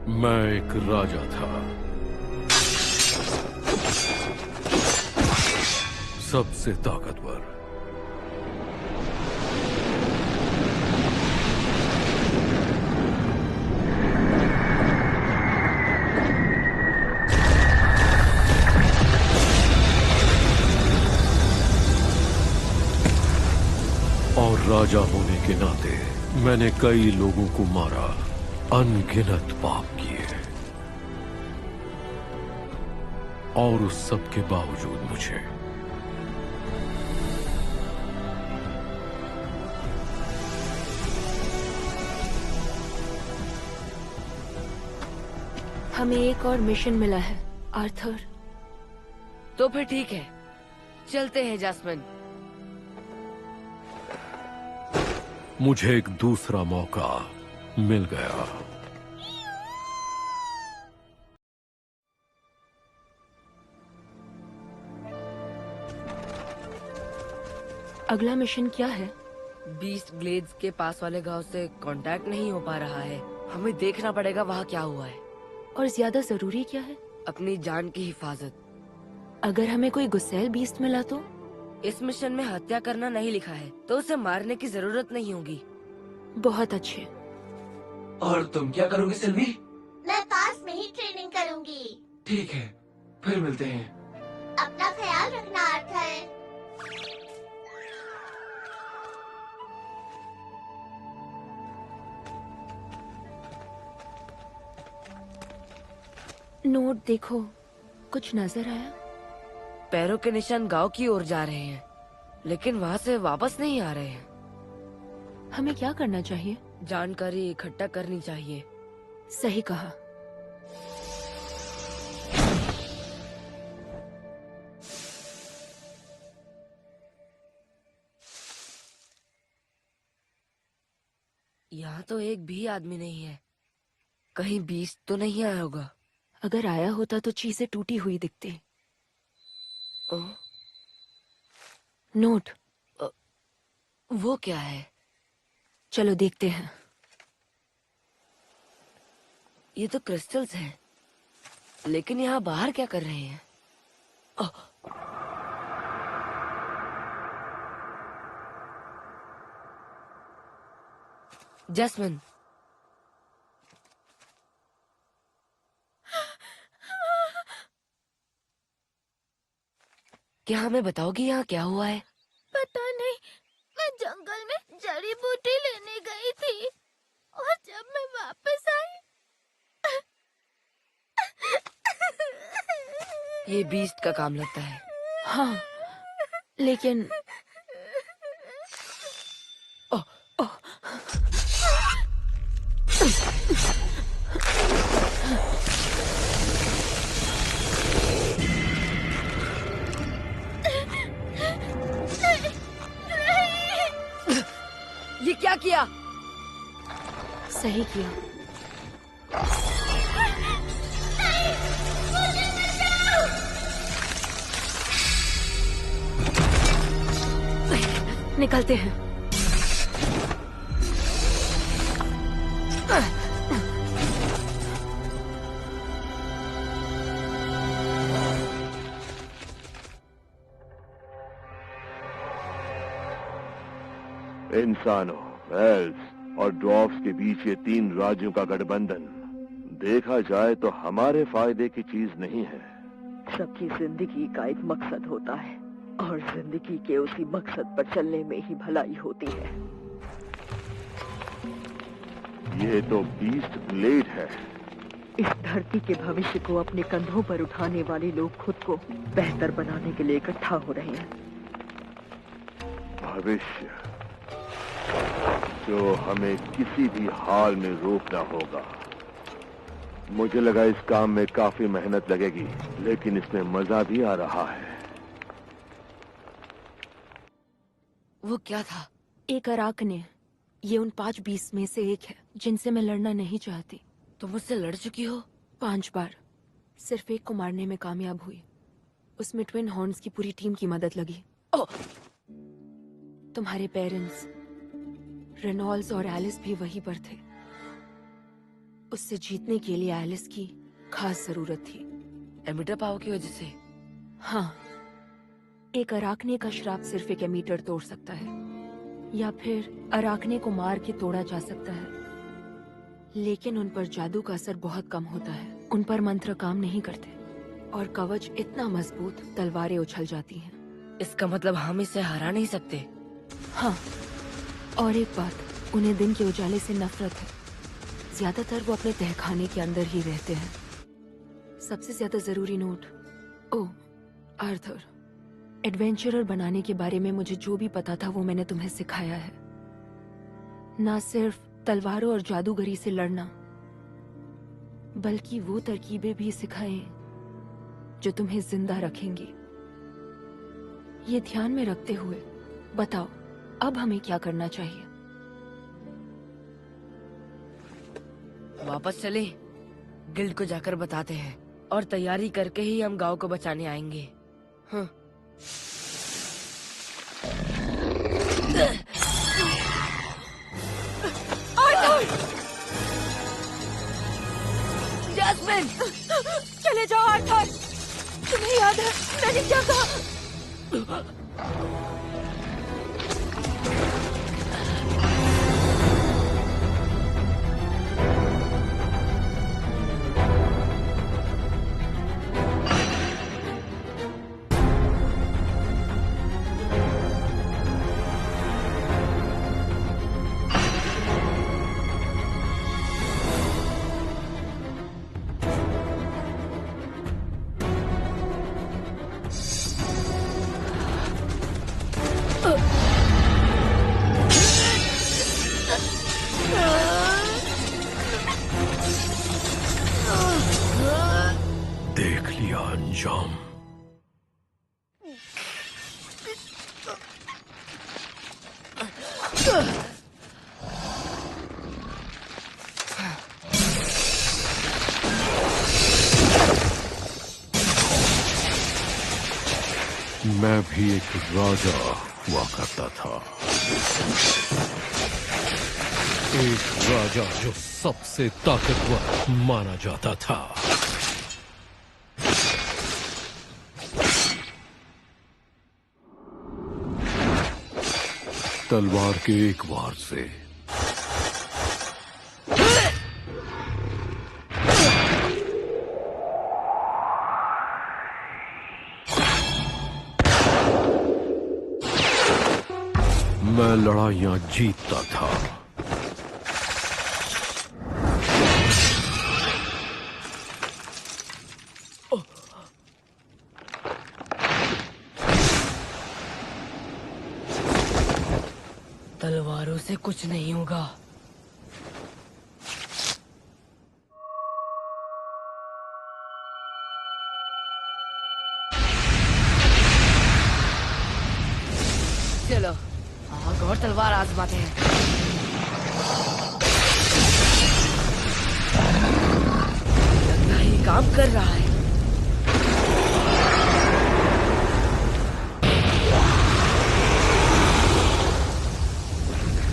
मैं एक राजा था, सबसे ताकतवर। और राजा होने के नाते मैंने कई लोगों को मारा, अनगिनत पाप किए, और उस सब के बावजूद मुझे हमें एक और मिशन मिला है, आर्थर। तो फिर ठीक है, चलते हैं जैस्मिन। मुझे एक दूसरा मौका मिल गया। अगला मिशन क्या है? बीस्ट ग्लेड्स के पास वाले गांव से कांटेक्ट नहीं हो पा रहा है। हमें देखना पड़ेगा वहाँ क्या हुआ है। और ज्यादा जरूरी क्या है? अपनी जान की हिफाजत। अगर हमें कोई गुस्सैल बीस्ट मिला तो? इस मिशन में हत्या करना नहीं लिखा है, तो उसे मारने की जरूरत नहीं होगी। बहुत अच्छे। और तुम क्या करोगे सिल्वी? मैं पास में ही ट्रेनिंग करूंगी। ठीक है, फिर मिलते हैं। अपना ख्याल रखना आर्थर। नोट देखो, कुछ नजर आया? पैरों के निशान गांव की ओर जा रहे हैं, लेकिन वहाँ से वापस नहीं आ रहे हैं। हमें क्या करना चाहिए? जानकारी इकट्ठा करनी चाहिए। सही कहा। यहाँ तो एक भी आदमी नहीं है। कहीं बीस्ट तो नहीं आया होगा। अगर आया होता तो चीजें टूटी हुई दिखती। ओह, नोट। वो क्या है? चलो देखते हैं। ये तो क्रिस्टल्स हैं, लेकिन यहाँ बाहर क्या कर रहे हैं? ओह, जैस्मिन, क्या हमें बताओगी यहाँ क्या हुआ है? पता नहीं, मैं जंगल में जड़ी बूटी लेने गई थी और जब मैं वापस आई ये बीस्ट का काम लगता है। हाँ, लेकिन ओह, ये क्या किया? सही किया। निकलते हैं। इंसानों, एल्व्स और ड्वार्फ्स के बीच ये तीन राज्यों का गठबंधन देखा जाए तो हमारे फायदे की चीज नहीं है। सबकी जिंदगी का एक मकसद होता है और जिंदगी के उसी मकसद पर चलने में ही भलाई होती है। ये तो बीस्ट ब्लेड है। इस धरती के भविष्य को अपने कंधों पर उठाने वाले लोग खुद को बेहतर बनाने के लिए इकट्ठा हो रहे हैं। भविष्य जो हमें किसी भी हाल में रोकना होगा। मुझे लगा इस काम में काफी मेहनत लगेगी, लेकिन इसमें मजा भी आ रहा है। वो क्या था? एक अराकने। ये उन 5 बीस में से एक है जिनसे मैं लड़ना नहीं चाहती। तुम मुझसे लड़ चुकी हो? 5 बार। सिर्फ एक को मारने में कामयाब हुई। उसमें ट्विन हॉर्न्स की पूरी टीम की मदद लगी। ओह, तुम्हारे पेरेंट्स रेनॉल्ड्स और एलिस भी वहीं पर थे। उससे जीतने के लिए एलिस की खास जरूरत थी। एमिटर पावर की वजह से? हाँ, एक अराकने का श्राप सिर्फ एक एमीटर तोड़ सकता है, या फिर अराकने को मार के तोड़ा जा सकता है, लेकिन उन पर जादू का असर बहुत कम होता है। उन पर मंत्र काम नहीं करते और कवच इतना मजबूत तलवारें उछल जाती हैं। इसका मतलब हम इसे हरा नहीं सकते। हाँ, और एक बात, उन्हें दिन के उजाले से नफरत है। ज्यादातर वो अपने तहखाने के अंदर ही रहते हैं। सबसे ज्यादा जरूरी नोट, ओह आर्थर, एडवेंचरर बनाने के बारे में मुझे जो भी पता था वो मैंने तुम्हें सिखाया है। ना सिर्फ तलवारों और जादूगरी से लड़ना, बल्कि वो तरकीबें भी सिखाएं जो तुम्हें जिंदा रखेंगी। ये ध्यान में रखते हुए बताओ, अब हमें क्या करना चाहिए? वापस चले, गिल्ड को जाकर बताते हैं और तैयारी करके ही हम गांव को बचाने आएंगे। हाँ। जैस्मिन, चले जाओ आर्थर। तुम्हें याद है मैंने क्या कहा? देख लिया अंजाम। मैं भी एक राजा हुआ करता था, एक राजा जो सबसे ताकतवर माना जाता था। तलवार के एक वार से मैं लड़ाइयां जीतता था। तलवारों से कुछ नहीं होगा। चलो आग और तलवार आजमाते हैं। लगता है ये काम कर रहा है।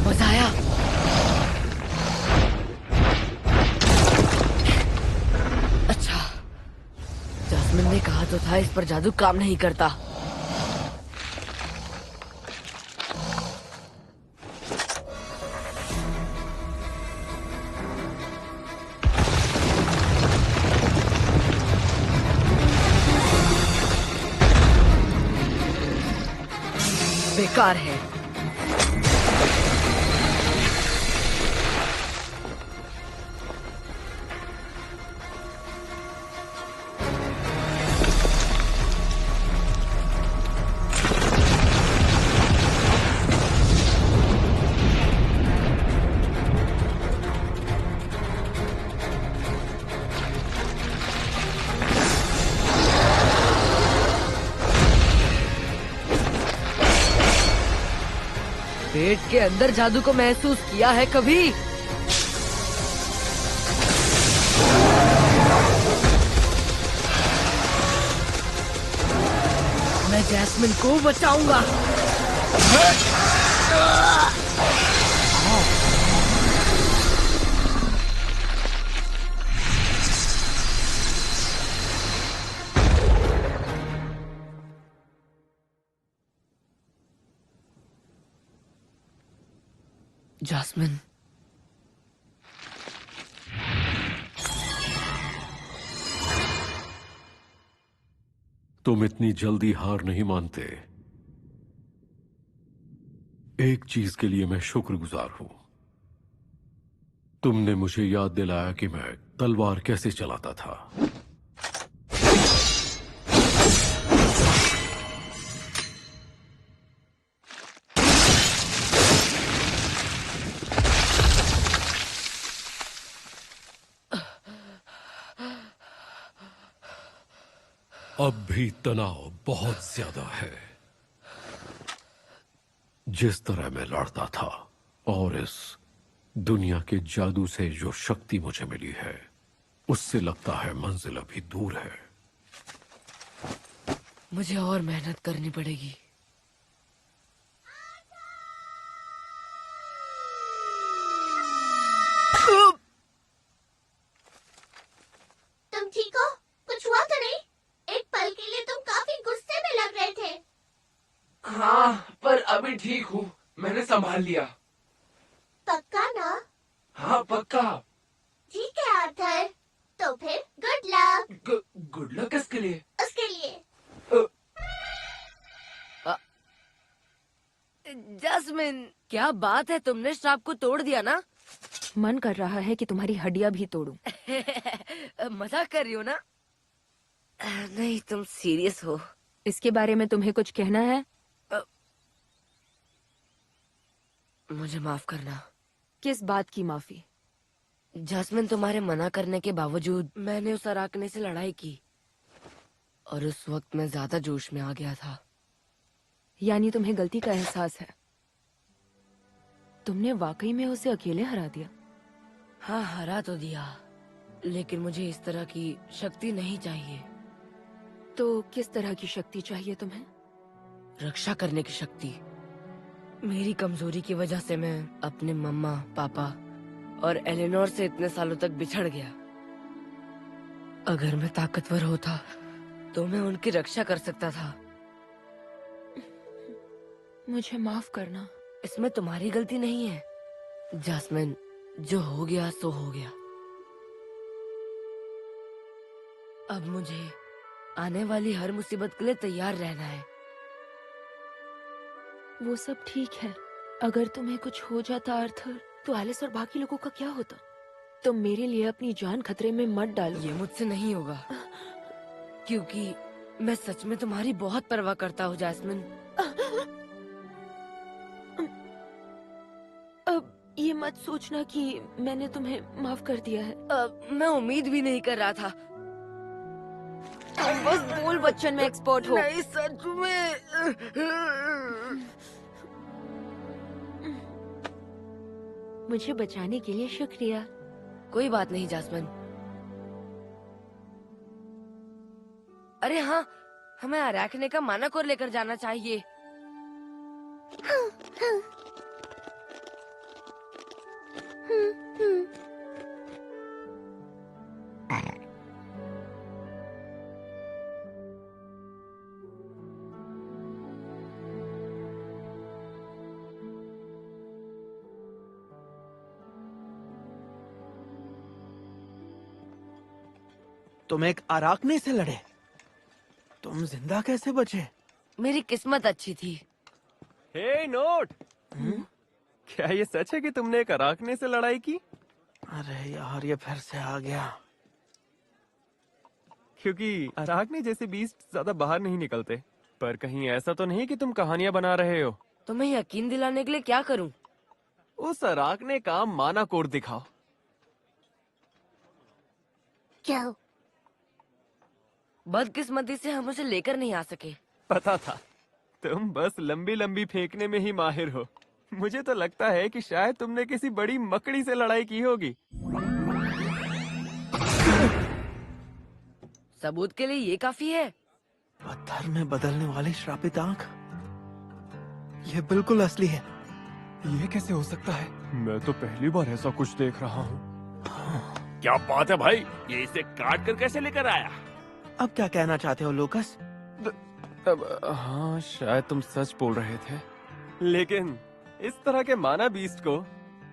मजा आया। अच्छा, जैस्मिन ने कहा तो था इस पर जादू काम नहीं करता। बेकार है। पेट के अंदर जादू को महसूस किया है कभी? मैं जैस्मिन को बचाऊंगा। जास्मिन, तुम इतनी जल्दी हार नहीं मानते। एक चीज के लिए मैं शुक्रगुजार हूं। तुमने मुझे याद दिलाया कि मैं तलवार कैसे चलाता था। अब भी तनाव बहुत ज्यादा है। जिस तरह मैं लड़ता था और इस दुनिया के जादू से जो शक्ति मुझे मिली है, उससे लगता है मंजिल अभी दूर है। मुझे और मेहनत करनी पड़ेगी। तुम ठीक हो? कुछ हुआ तो नहीं? एक पल के लिए तुम काफी गुस्से में लग रहे थे। हाँ, पर अभी ठीक हूँ। मैंने संभाल लिया। पक्का ना? हाँ, पक्का। ठीक है आर्थर, तो फिर गुड लक। गुड लक किसके लिए? उसके लिए। जास्मिन, क्या बात है, तुमने श्राप को तोड़ दिया ना? मन कर रहा है कि तुम्हारी हड्डियां भी तोड़ूं। मजाक कर रही हो ना? नहीं, तुम सीरियस हो? इसके बारे में तुम्हें कुछ कहना है? मुझे माफ करना। किस बात की माफी? जास्मिन, तुम्हारे मना करने के बावजूद मैंने उस अराकने से लड़ाई की और उस वक्त मैं ज्यादा जोश में आ गया था। यानी तुम्हें गलती का एहसास है? तुमने वाकई में उसे अकेले हरा दिया? हाँ, हरा तो दिया, लेकिन मुझे इस तरह की शक्ति नहीं चाहिए। तो किस तरह की शक्ति चाहिए तुम्हें? रक्षा करने की शक्ति। मेरी कमजोरी की वजह से मैं अपने मम्मा, पापा और एलेनोर से इतने सालों तक बिछड़ गया। अगर मैं ताकतवर होता तो मैं उनकी रक्षा कर सकता था। मुझे माफ करना। इसमें तुम्हारी गलती नहीं है जास्मिन। जो हो गया सो हो गया। अब मुझे आने वाली हर मुसीबत के लिए तैयार रहना है। वो सब ठीक है। अगर तुम्हें कुछ हो जाता आर्थर, तो एलिस और बाकी लोगों का क्या होता? तुम मेरे लिए अपनी जान खतरे में मत डालो। ये मुझसे नहीं होगा, क्योंकि मैं सच में तुम्हारी बहुत परवाह करता हूँ जास्मिन। अब ये मत सोचना कि मैंने तुम्हें माफ कर दिया है। मैं उम्मीद भी नहीं कर रहा था। तुम बस बोल बच्चन में एक्सपर्ट हो। नहीं, सच में। मुझे बचाने के लिए शुक्रिया। कोई बात नहीं जास्मिन। अरे हाँ, हमें अराकने का मानक और लेकर जाना चाहिए। तुम एक अराकने से लड़े? तुम जिंदा कैसे बचे? मेरी किस्मत अच्छी थी। हे नोट, क्या ये सच है कि तुमने एक अराकने से लड़ाई की? अरे यार, ये फिर से आ गया। क्योंकि अराकने जैसे बीस्ट ज्यादा बाहर नहीं निकलते। पर कहीं ऐसा तो नहीं कि तुम कहानियां बना रहे हो? तुम्हें यकीन दिलाने के लिए क्या करूं? उस अराकने का माना कोड दिखाओ। क्या? बदकिस्मती से हम उसे लेकर नहीं आ सके। पता था, तुम बस लंबी लंबी फेंकने में ही माहिर हो। मुझे तो लगता है कि शायद तुमने किसी बड़ी मकड़ी से लड़ाई की होगी। सबूत के लिए ये काफी है। पत्थर में बदलने वाली श्रापित आंख, ये बिल्कुल असली है। ये कैसे हो सकता है? मैं तो पहली बार ऐसा कुछ देख रहा हूँ। क्या बात है भाई, ये इसे काट कर कैसे लेकर आया? अब क्या कहना चाहते हो लूकस? हाँ, शायद तुम सच बोल रहे थे, लेकिन इस तरह के माना बीस्ट को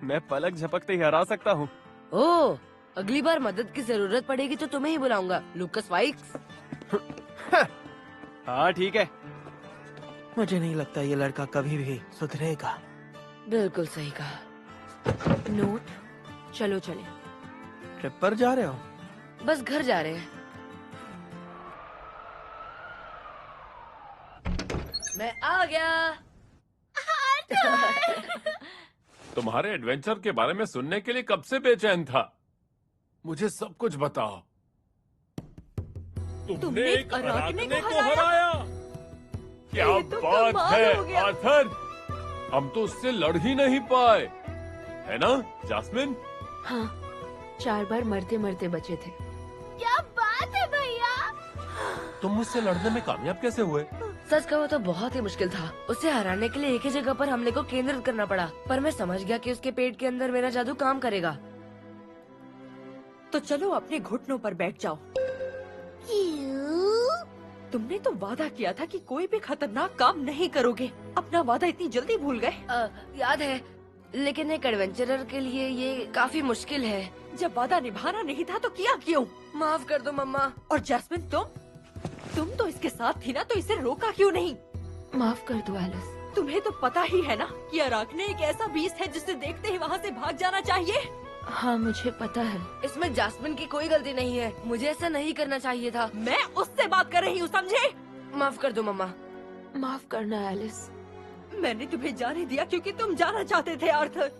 मैं पलक झपकते ही हरा सकता हूँ। ओह, अगली बार मदद की जरूरत पड़ेगी तो तुम्हें ही बुलाऊंगा, लूकस वाइक्स। हाँ ठीक है। मुझे नहीं लगता ये लड़का कभी भी सुधरेगा। बिल्कुल सही कहा। नोट, चलो चले। ट्रिप पर जा रहे हो? बस घर जा रहे हैं। मैं आ गया। तुम्हारे एडवेंचर के बारे में सुनने के लिए कब से बेचैन था। मुझे सब कुछ बताओ। तुमने एक अराकने को हराया? क्या बात है आर्थर, हम तो उससे लड़ ही नहीं पाए, है ना जास्मिन? हाँ, 4 बार मरते मरते बचे थे। क्या बात है भैया। तुम मुझसे लड़ने में कामयाब कैसे हुए? सच कहो तो बहुत ही मुश्किल था। उसे हराने के लिए एक ही जगह पर हमले को केंद्रित करना पड़ा, पर मैं समझ गया कि उसके पेट के अंदर मेरा जादू काम करेगा। तो चलो अपने घुटनों पर बैठ जाओ। तुमने तो वादा किया था कि कोई भी खतरनाक काम नहीं करोगे। अपना वादा इतनी जल्दी भूल गए? याद है, लेकिन एक एडवेंचरर के लिए ये काफी मुश्किल है। जब वादा निभाना नहीं था तो किया क्यों? माफ कर दो मम्मा। और जैस्मिन तुम तो इसके साथ थी ना, तो इसे रोका क्यों नहीं? माफ कर दो एलिस। तुम्हें तो पता ही है ना कि अराकने एक ऐसा बीस्ट है जिसे देखते ही वहाँ से भाग जाना चाहिए। हाँ मुझे पता है। इसमें जास्मिन की कोई गलती नहीं है। मुझे ऐसा नहीं करना चाहिए था। मैं उससे बात कर रही हूँ, समझे? माफ कर दो मम्मा। माफ करना एलिस। मैंने तुम्हें जाने दिया क्योंकि तुम जाना चाहते थे आर्थर,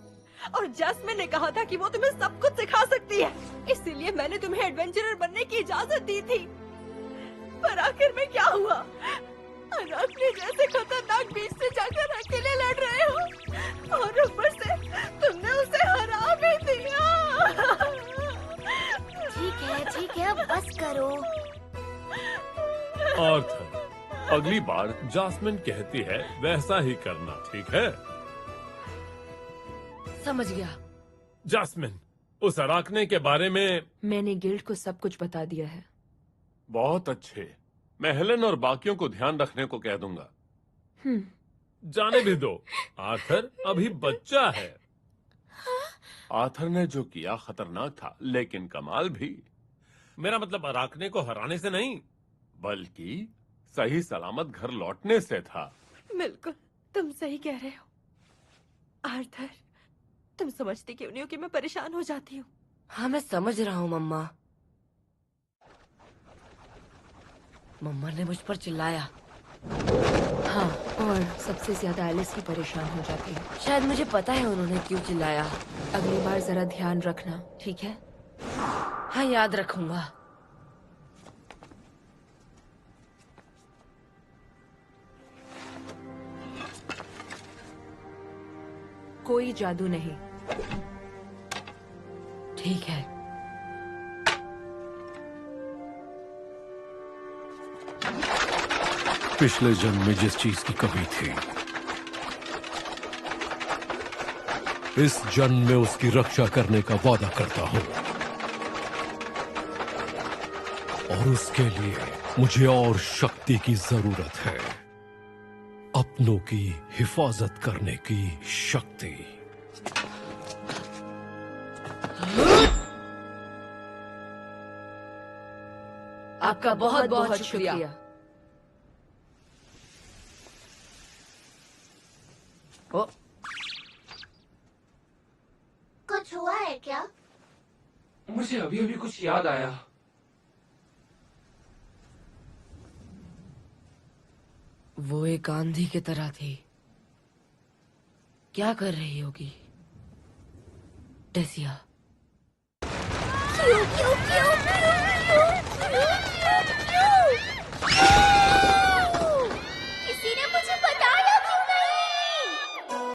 और जैस्मिन ने कहा था कि वो तुम्हें सब कुछ सिखा सकती है, इसीलिए मैंने तुम्हें एडवेंचरर बनने की इजाजत दी थी। पर आखिर में क्या हुआ? अराकने जैसे खतरनाक बीच से जाकर अकेले लड़ रहे हो, और ऊपर से तुमने उसे हरा भी दिया। ठीक है, बस करो। आर्थर, अगली बार जास्मिन कहती है वैसा ही करना, ठीक है? समझ गया। जास्मिन, उस अराकने के बारे में मैंने गिल्ड को सब कुछ बता दिया है। बहुत अच्छे। मैं हेलन और बाकियों को ध्यान रखने को कह दूंगा। जाने भी दो, आर्थर अभी बच्चा है। आर्थर ने जो किया खतरनाक था, लेकिन कमाल भी। मेरा मतलब अराकने को हराने से नहीं, बल्कि सही सलामत घर लौटने से था। बिल्कुल, तुम सही कह रहे हो आर्थर। तुम समझते क्यों नहीं हो कि मैं परेशान हो जाती हूँ? हाँ मैं समझ रहा हूँ मम्मा। मम्मा ने मुझ पर चिल्लाया। हाँ, और सबसे ज्यादा एलिस ही परेशान हो जाती है। शायद मुझे पता है उन्होंने क्यों चिल्लाया। अगली बार जरा ध्यान रखना, ठीक है? हाँ याद रखूंगा। कोई जादू नहीं। ठीक है। पिछले जन्म में जिस चीज की कमी थी, इस जन्म में उसकी रक्षा करने का वादा करता हूं, और उसके लिए मुझे और शक्ति की जरूरत है। अपनों की हिफाजत करने की शक्ति। आपका बहुत बहुत शुक्रिया। ओ, कुछ हुआ है क्या? मुझे अभी अभी कुछ याद आया। वो एक आंधी की तरह थी। क्या कर रही होगी टेसिया? क्यों?